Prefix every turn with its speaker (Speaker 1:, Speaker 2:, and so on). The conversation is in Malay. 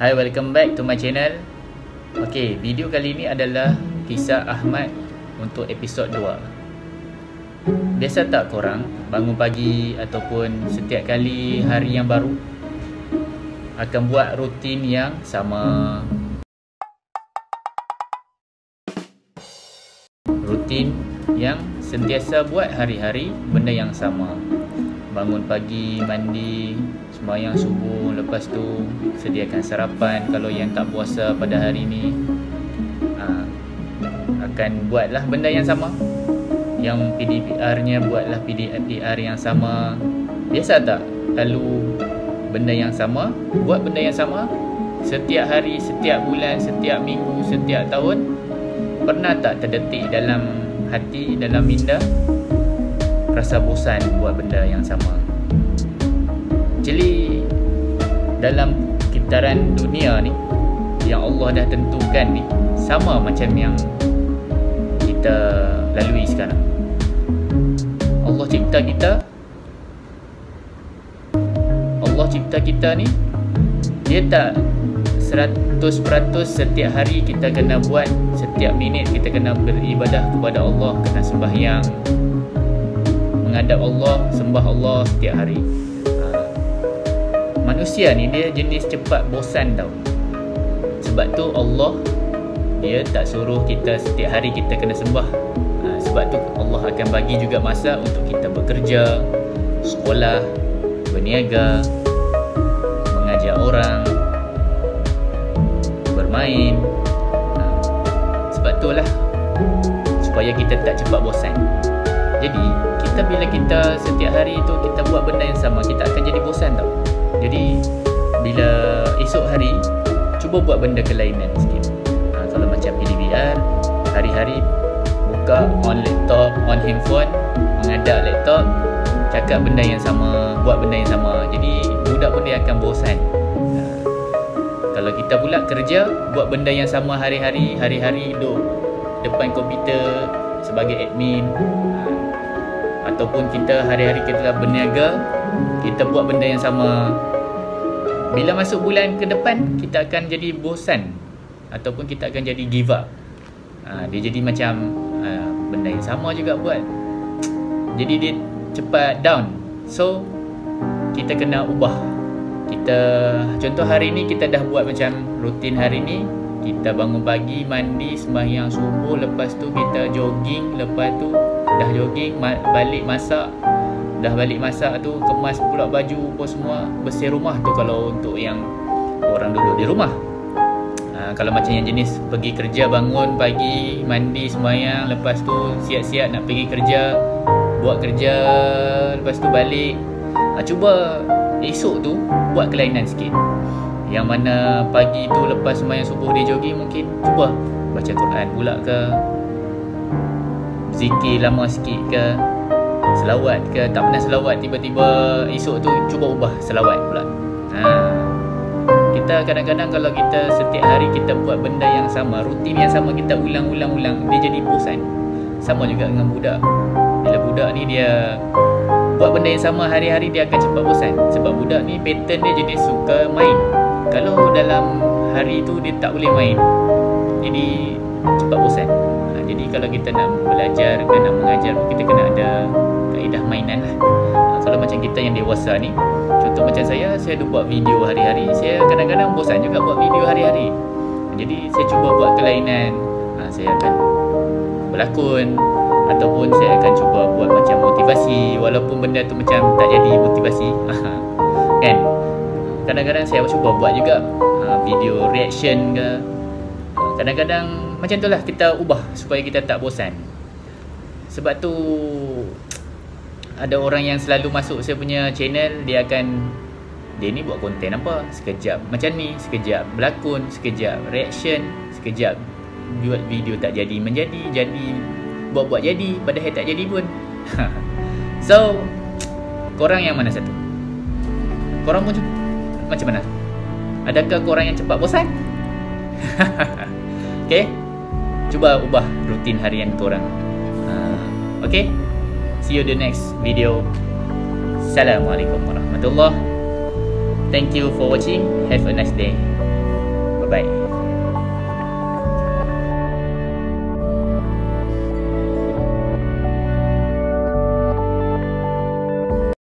Speaker 1: Hi, welcome back to my channel. Okay, video kali ini adalah kisah Ahmad untuk episod 2. Biasa tak korang bangun pagi ataupun setiap kali hari yang baru akan buat rutin yang sama? Rutin yang sentiasa buat hari-hari benda yang sama. Bangun pagi, mandi, sembahyang subuh, lepas tu sediakan sarapan. Kalau yang tak puasa pada hari ni akan buatlah benda yang sama. Yang PDPR-nya buatlah PDPR yang sama. Biasa tak lalu benda yang sama, buat benda yang sama setiap hari, setiap bulan, setiap minggu, setiap tahun? Pernah tak terdetik dalam hati, dalam minda rasa bosan buat benda yang sama? Jadi dalam kitaran dunia ni yang Allah dah tentukan ni, sama macam yang kita lalui sekarang. Allah cipta kita ni, dia tak 100% setiap hari kita kena buat, setiap minit kita kena beribadah kepada Allah, kena sembahyang, menghadap Allah, sembah Allah setiap hari. Manusia ni dia jenis cepat bosan tau. Sebab tu Allah dia tak suruh kita setiap hari kita kena sembah. Sebab tu Allah akan bagi juga masa untuk kita bekerja, sekolah, berniaga, mengajar orang, bermain. Sebab tu lah, supaya kita tak cepat bosan. Jadi kita bila kita setiap hari tu kita buat benda yang sama, kita akan jadi bosan tau. Jadi bila esok hari cuba buat benda kelainan sikit. Kalau macam PDPR, hari-hari buka on laptop, on handphone, menghadap laptop, cakap benda yang sama, buat benda yang sama. Jadi budak pun dia akan bosan. Kalau kita pula kerja, buat benda yang sama hari-hari duduk depan komputer sebagai admin, ataupun kita hari-hari kita berniaga, kita buat benda yang sama. Bila masuk bulan ke depan, kita akan jadi bosan ataupun kita akan jadi give up. Dia jadi macam benda yang sama juga buat. Jadi dia cepat down. So kita kena ubah. Kita contoh hari ni kita dah buat macam rutin hari ni, kita bangun pagi, mandi, sembahyang subuh, lepas tu kita jogging, lepas tu dah jogging balik masak, dah balik masak tu kemas pula baju apa semua, bersih rumah tu kalau untuk yang orang duduk di rumah. Kalau macam yang jenis pergi kerja, bangun pagi, mandi, sembahyang, lepas tu siap-siap nak pergi kerja, buat kerja, lepas tu balik. Cuba esok tu buat kelainan sikit. Yang mana pagi tu lepas sembahyang subuh dia jogging, mungkin cuba baca Quran pula ke, zikir lama sikit ke, selawat ke. Tak pernah selawat, tiba-tiba esok tu cuba ubah selawat pula. Kita kadang-kadang kalau kita setiap hari kita buat benda yang sama, rutin yang sama, kita ulang-ulang, dia jadi bosan. Sama juga dengan budak. Bila budak ni dia buat benda yang sama hari-hari, dia akan cepat bosan. Sebab budak ni pattern dia jenis suka main. Kalau dalam hari tu dia tak boleh main, jadi cepat bosan. Jadi kalau kita nak belajar ke nak mengajar pun, kita kena ada kaedah mainan lah. Kalau macam kita yang dewasa ni, contoh macam saya ada buat video hari-hari, saya kadang-kadang bosan juga buat video hari-hari. Jadi saya cuba buat kelainan. Saya akan berlakon, ataupun saya akan cuba buat macam motivasi, walaupun benda tu macam tak jadi motivasi. Kan? Kadang-kadang saya cuba buat juga video reaction ke. Kadang-kadang macam tu lah, kita ubah supaya kita tak bosan. Sebab tu ada orang yang selalu masuk saya punya channel, dia ni buat konten apa, sekejap macam ni, sekejap berlakon, sekejap reaction, sekejap buat video tak jadi menjadi, jadi buat-buat jadi, padahal tak jadi pun. So korang yang mana satu? Korang pun macam mana? Adakah korang yang cepat bosan? Okay, cuba ubah rutin harian korang. Okay, see you the next video. Assalamualaikum warahmatullahi. Thank you for watching. Have a nice day. Bye.